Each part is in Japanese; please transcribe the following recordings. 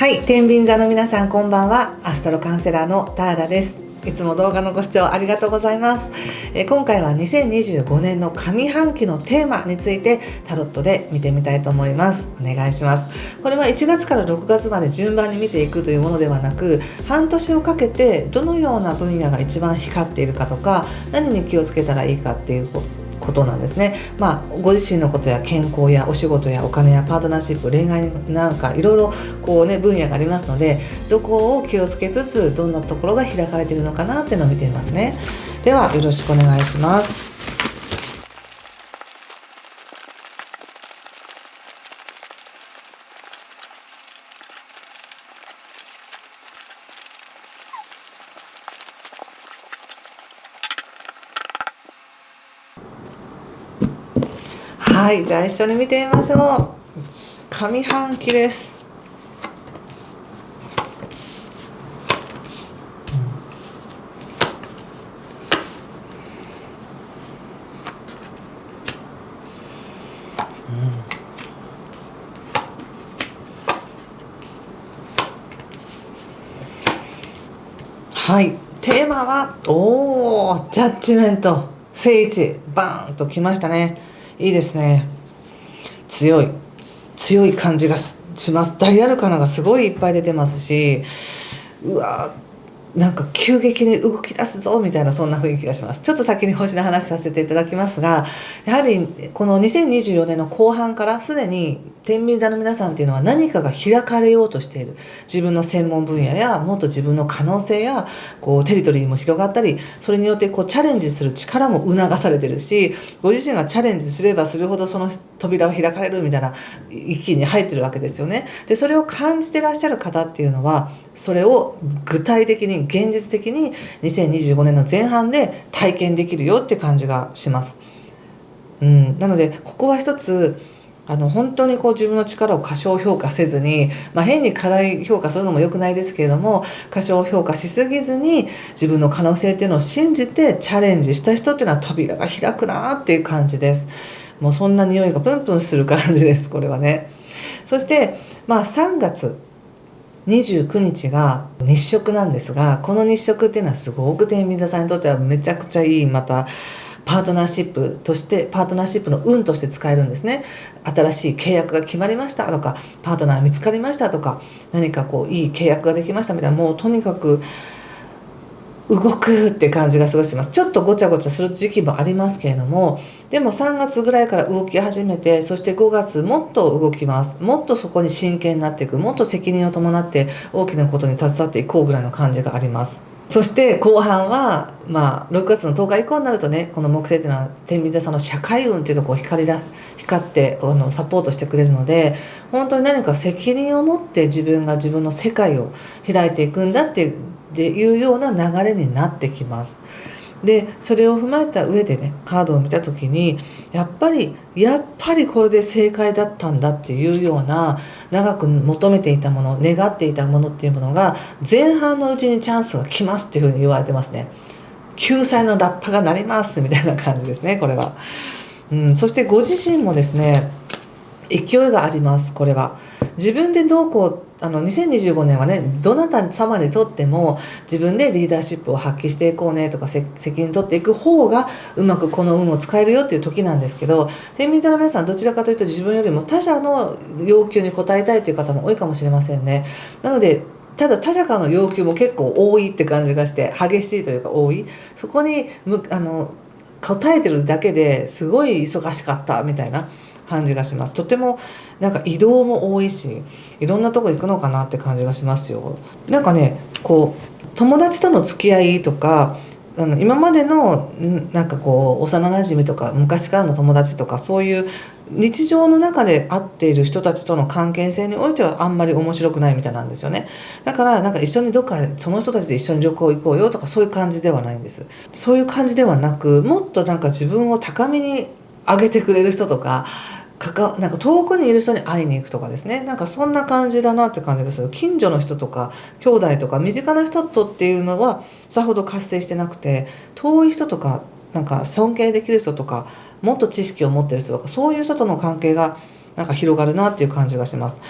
はい、天秤座の皆さんこんばんは。アストロカウンセラーのターダです。いつも動画のご視聴ありがとうございます。今回は2025年の上半期のテーマについてタロットで見てみたいと思います。お願いします。これは1月から6月まで順番に見ていくというものではなく、半年をかけてどのような分野が一番光っているかとか、何に気をつけたらいいかっていうことなんですね。ご自身のことや健康やお仕事やお金やパートナーシップ、恋愛なんかいろいろ分野がありますので、どこを気をつけつつどんなところが開かれているのかなっていうのを見てみますね。ではよろしくお願いします。はい、じゃあ一緒に見てみましょう。上半期です。はい、テーマはジャッジメント、聖地、バーンときましたね。いいですね。強い感じがします。ダイアルカナがすごいいっぱい出てますし、うわなんか急激に動き出すぞみたいな、そんな雰囲気がします。ちょっと先に星の話させていただきますが、やはりこの2024年の後半からすでに天秤座の皆さんっていうのは何かが開かれようとしている。自分の専門分野やもっと自分の可能性やテリトリーも広がったり、それによってチャレンジする力も促されてるし、ご自身がチャレンジすればするほどその扉を開かれるみたいな域に入ってるわけですよね。でそれを感じてらっしゃる方っていうのは、それを具体的に現実的に2025年の前半で体験できるよって感じがします。なのでここは一つ本当に自分の力を過小評価せずに、変に過大評価するのも良くないですけれども、過小評価しすぎずに自分の可能性っていうのを信じてチャレンジした人っていうのは扉が開くなっていう感じです。もうそんな匂いがプンプンする感じです、これはね。そして3月29日が日食なんですが、この日食っていうのはすごく天秤座さんにとってはめちゃくちゃいい、またパートナーシップとしてパートナーシップの運として使えるんですね。新しい契約が決まりましたとか、パートナー見つかりましたとか、何かいい契約ができましたみたいな、もうとにかく動くって感じがすごいします。ちょっとごちゃごちゃする時期もありますけれども、でも3月ぐらいから動き始めて、そして5月もっと動きます。もっとそこに真剣になっていく、もっと責任を伴って大きなことに携わっていこうぐらいの感じがあります。そして後半は、6月の10日以降になるとね、この木星っていうのは天秤座さんの社会運っていうのを光ってサポートしてくれるので、本当に何か責任を持って自分が自分の世界を開いていくんだっていうような流れになってきます。でそれを踏まえた上でね、カードを見た時にやっぱりこれで正解だったんだっていうような、長く求めていたもの、願っていたものっていうものが前半のうちにチャンスが来ますっていうふうに言われてますね。救済のラッパが鳴りますみたいな感じですね、これは。そしてご自身もですね、勢いがあります。これは自分でどう2025年はね、どなた様にとっても自分でリーダーシップを発揮していこうねとか、責任取っていく方がうまくこの運を使えるよっていう時なんですけど、天秤座の皆さんどちらかというと自分よりも他者の要求に応えたいという方も多いかもしれませんね。なのでただ他者からの要求も結構多いって感じがして、激しいというか多い、そこに答えてるだけですごい忙しかったみたいな感じがします。とてもなんか移動も多いし、いろんなとこ行くのかなって感じがしますよ。なんかね、友達との付き合いとか、今までのなんか幼なじみとか昔からの友達とか、そういう日常の中で会っている人たちとの関係性においてはあんまり面白くないみたいなんですよね。だからなんか一緒にどっかその人たちで一緒に旅行行こうよとか、そういう感じではないんです。そういう感じではなく、もっとなんか自分を高みに上げてくれる人とか、なんか遠くにいる人に会いに行くとかですね、なんかそんな感じだなって感じがする。近所の人とか兄弟とか身近な人とっていうのはさほど活性してなくて、遠い人とかなんか尊敬できる人とか、もっと知識を持ってる人とか、そういう人との関係がなんか広がるなっていう感じがします。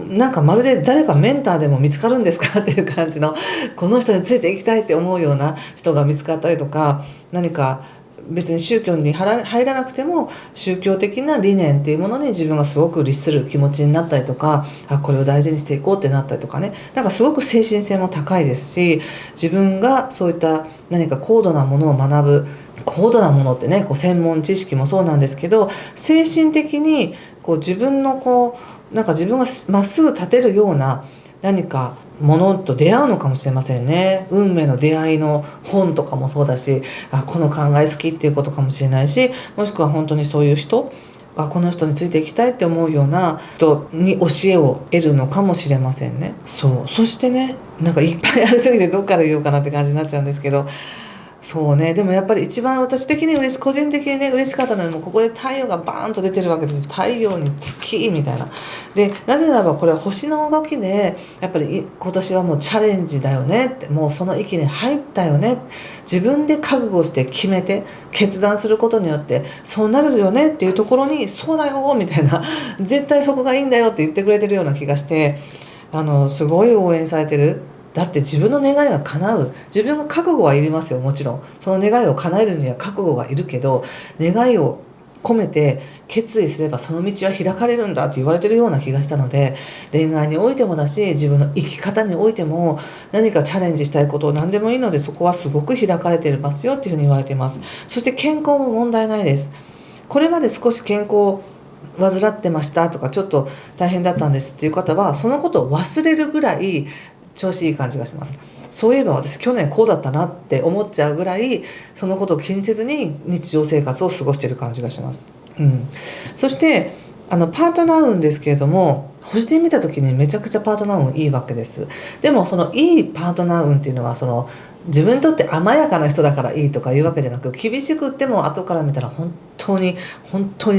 なんかまるで誰かメンターでも見つかるんですかっていう感じの、この人についていきたいって思うような人が見つかったりとか、何か別に宗教に入らなくても宗教的な理念っていうものに自分がすごく律する気持ちになったりとか、これを大事にしていこうってなったりとかね、なんかすごく精神性も高いですし、自分がそういった何か高度なものを学ぶ、高度なものってね、専門知識もそうなんですけど、精神的に自分のなんか自分がまっすぐ立てるような何かものと出会うのかもしれませんね。運命の出会いの本とかもそうだし、この考え好きっていうことかもしれないし、もしくは本当にそういう人、この人についていきたいって思うような人に教えを得るのかもしれませんね。そしてね、なんかいっぱいありすぎてどっから言おうかなって感じになっちゃうんですけど、そうね、でもやっぱり一番私的に個人的にね嬉しかったのは、もうここで太陽がバーンと出てるわけです。太陽に月みたいな。でなぜならばこれは星の動きで、やっぱり今年はもうチャレンジだよねって、もうその域に入ったよね、自分で覚悟して決めて決断することによってそうなるよねっていうところに、そうだよみたいな、絶対そこがいいんだよって言ってくれてるような気がして、すごい応援されてる。だって自分の願いが叶う、自分が覚悟はいりますよ。もちろんその願いを叶えるには覚悟がいるけど、願いを込めて決意すればその道は開かれるんだって言われてるような気がしたので、恋愛においてもだし、自分の生き方においても何かチャレンジしたいことを何でもいいので、そこはすごく開かれてますよっていうふうに言われています。そして健康も問題ないです。これまで少し健康を患ってましたとか、ちょっと大変だったんですっていう方は、そのことを忘れるぐらい調子いい感じがします。そういえば私去年こうだったなって思っちゃうぐらい、そのことを気にせずに日常生活を過ごしている感じがします。そしてパートナー運ですけれども、星で見た時にめちゃくちゃパートナー運いいわけです。でもそのいいパートナー運っていうのは、自分にとって甘やかな人だからいいとかいうわけじゃなく、厳しくっても後から見たら本当に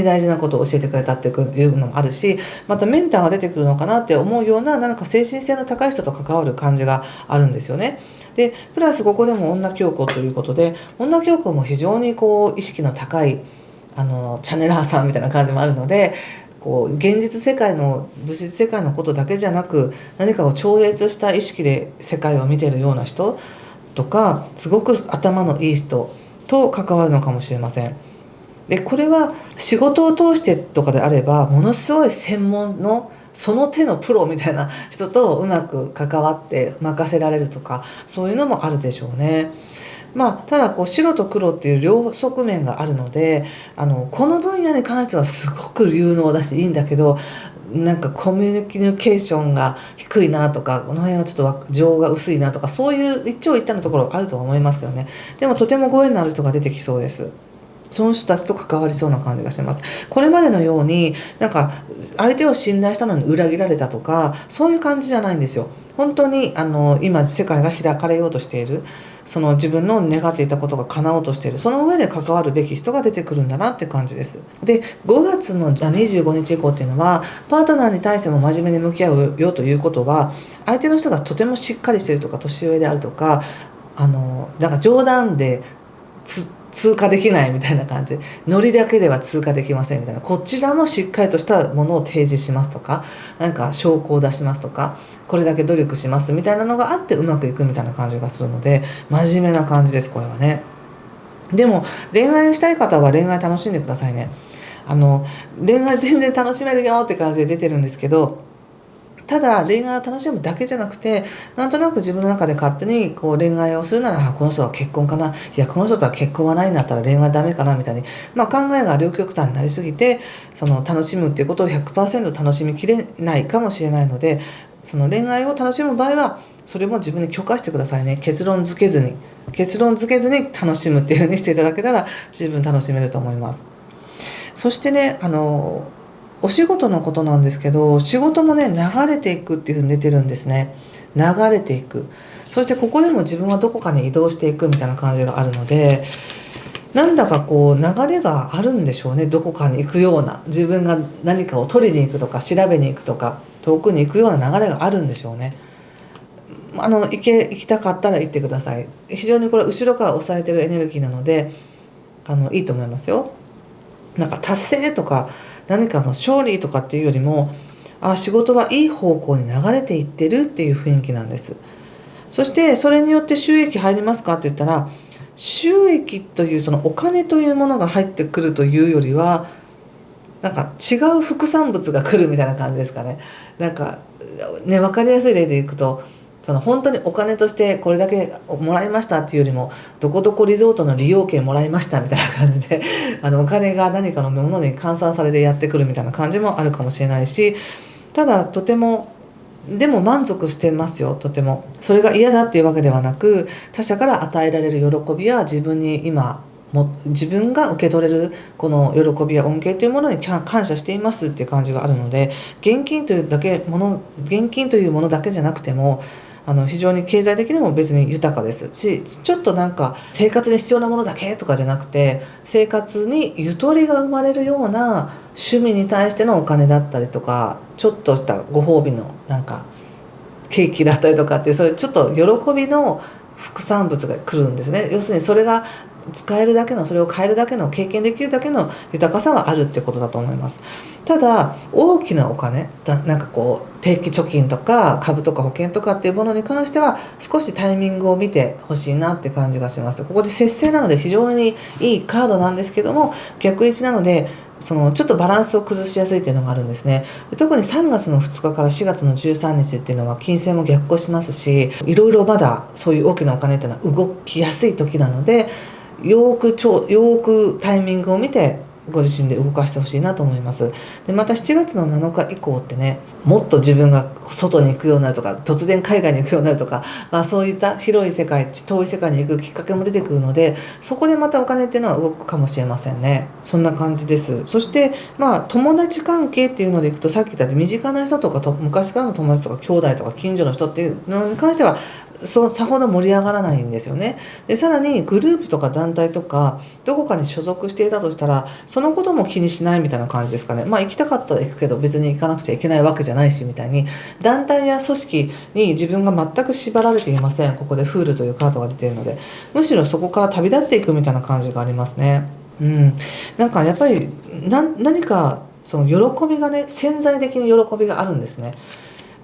大事なことを教えてくれたっていうのもあるし、またメンターが出てくるのかなって思うような、なんか精神性の高い人と関わる感じがあるんですよね。でプラスここでも女教皇ということで、女教皇も非常に意識の高いチャネラーさんみたいな感じもあるので、現実世界の物質世界のことだけじゃなく、何かを超越した意識で世界を見ているような人とか、すごく頭のいい人と関わるのかもしれません。でこれは仕事を通してとかであれば、ものすごい専門のその手のプロみたいな人とうまく関わって任せられるとか、そういうのもあるでしょうね。ただ白と黒っていう両側面があるので、この分野に関してはすごく有能だしいいんだけど、なんかコミュニケーションが低いなとか、この辺はちょっと情が薄いなとか、そういう一長一短のところあるとは思いますけどね。でもとてもご縁のある人が出てきそうです。その人たちと関わりそうな感じがしてます。これまでのようになんか相手を信頼したのに裏切られたとか、そういう感じじゃないんですよ。本当に今世界が開かれようとしている、その自分の願っていたことが叶おうとしている、その上で関わるべき人が出てくるんだなって感じです。で5月の25日以降っていうのは、パートナーに対しても真面目に向き合うよということは、相手の人がとてもしっかりしているとか、年上であるとか、なんか冗談で通過できないみたいな感じ、ノリだけでは通過できませんみたいな、こちらもしっかりとしたものを提示しますとか、なんか証拠を出しますとか、これだけ努力しますみたいなのがあってうまくいくみたいな感じがするので、真面目な感じです、これはね。でも恋愛したい方は恋愛楽しんでくださいね。恋愛全然楽しめるよって感じで出てるんですけど、ただ恋愛を楽しむだけじゃなくて、なんとなく自分の中で勝手に恋愛をするなら、この人は結婚かな、いやこの人とは結婚はないんだったら恋愛ダメかなみたいに、考えが両極端になりすぎて、その楽しむっていうことを 100% 楽しみきれないかもしれないので、その恋愛を楽しむ場合はそれも自分に許可してくださいね。結論付けずに楽しむっていう風にしていただけたら十分楽しめると思います。そしてね、お仕事のことなんですけど、仕事もね流れていくっていう風に出てるんですね。流れていく。そしてここでも自分はどこかに移動していくみたいな感じがあるので、なんだか流れがあるんでしょうね。どこかに行くような、自分が何かを取りに行くとか調べに行くとか遠くに行くような流れがあるんでしょうね。行きたかったら行ってください。非常にこれ後ろから押さえてるエネルギーなので、いいと思いますよ。なんか達成とか何かの勝利とかっていうよりも、仕事はいい方向に流れていってるっていう雰囲気なんです。そしてそれによって収益入りますかって言ったら、収益というそのお金というものが入ってくるというよりは、なんか違う副産物が来るみたいな感じですかね。なんかね、分かりやすい例でいくと、その本当にお金としてこれだけもらいましたっていうよりも、どこどこリゾートの利用券もらいましたみたいな感じでお金が何かのものに換算されてやってくるみたいな感じもあるかもしれないし、ただとてもでも満足してますよ。とてもそれが嫌だっていうわけではなく、他者から与えられる喜びや自分に今自分が受け取れるこの喜びや恩恵というものに感謝していますっていう感じがあるので、現金というものだけじゃなくても非常に経済的にも別に豊かですし、ちょっとなんか生活に必要なものだけとかじゃなくて、生活にゆとりが生まれるような趣味に対してのお金だったりとか、ちょっとしたご褒美のなんかケーキだったりとかっていう、そういうちょっと喜びの副産物が来るんですね。要するにそれが使えるだけの、それを変えるだけの、経験できるだけの豊かさはあるってことだと思います。ただ大きなお金なんかこう定期貯金とか株とか保険とかっていうものに関しては、少しタイミングを見てほしいなって感じがします。ここで節制なので非常にいいカードなんですけども、逆位置なのでちょっとバランスを崩しやすいっていうのがあるんですね。特に3月の2日から4月の13日っていうのは金星も逆行しますし、いろいろまだそういう大きなお金っていうのは動きやすい時なので、よーくタイミングを見てご自身で動かしてほしいなと思います。でまた7月の7日以降ってね、もっと自分が外に行くようになるとか、突然海外に行くようになるとか、そういった広い世界、遠い世界に行くきっかけも出てくるので、そこでまたお金っていうのは動くかもしれませんね。そんな感じです。そして友達関係っていうのでいくと、さっき言った身近な人とか昔からの友達とか兄弟とか近所の人っていうのに関してはさほど盛り上がらないんですよね。でさらにグループとか団体とかどこかに所属していたとしたら、そのことも気にしないみたいな感じですかね。行きたかったら行くけど別に行かなくちゃいけないわけじゃないしみたいに、団体や組織に自分が全く縛られていません。ここでフールというカードが出ているので、むしろそこから旅立っていくみたいな感じがありますね。なんかやっぱり何かその喜びがね、潜在的に喜びがあるんですね。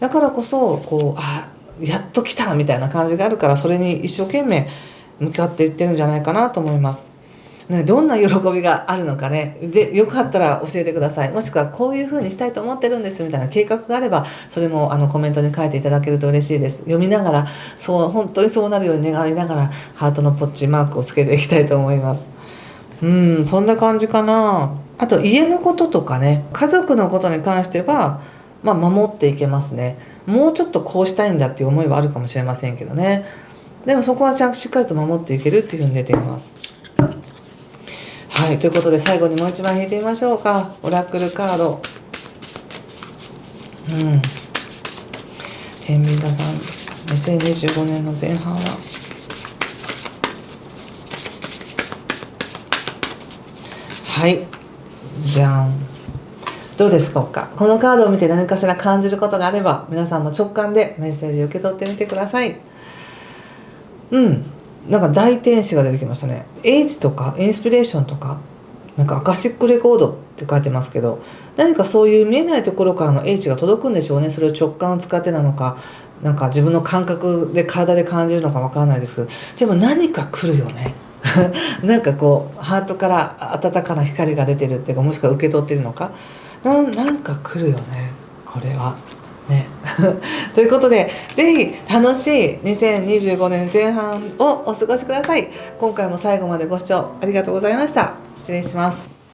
だからこそやっと来たみたいな感じがあるから、それに一生懸命向かっていってるんじゃないかなと思います。どんな喜びがあるのかね、でよかったら教えてください。もしくはこういう風にしたいと思ってるんですみたいな計画があれば、それもコメントに書いていただけると嬉しいです。読みながら本当にそうなるように願いながら、ハートのポッチマークをつけていきたいと思います。そんな感じかな。あと家のこととかね、家族のことに関しては守っていけますね。もうちょっとこうしたいんだっていう思いはあるかもしれませんけどね。でもそこはしっかりと守っていけるっていうふうに出ています。はい、ということで最後にもう一枚引いてみましょうか。オラクルカード。天秤座さん、2025年の前半は。はい、じゃん。どうですか。このカードを見て何かしら感じることがあれば、皆さんも直感でメッセージを受け取ってみてください。なんか大天使が出てきましたね。英知とかインスピレーションとか、なんかアカシックレコードって書いてますけど、何かそういう見えないところからの英知が届くんでしょうね。それを直感を使ってなのか、なんか自分の感覚で体で感じるのかわからないですけど、でも何か来るよね。なんかこうハートから温かな光が出てるっていうか、もしくは受け取ってるのか、なんか来るよね、これはね。ということで、ぜひ楽しい2025年前半をお過ごしください。今回も最後までご視聴ありがとうございました。失礼します。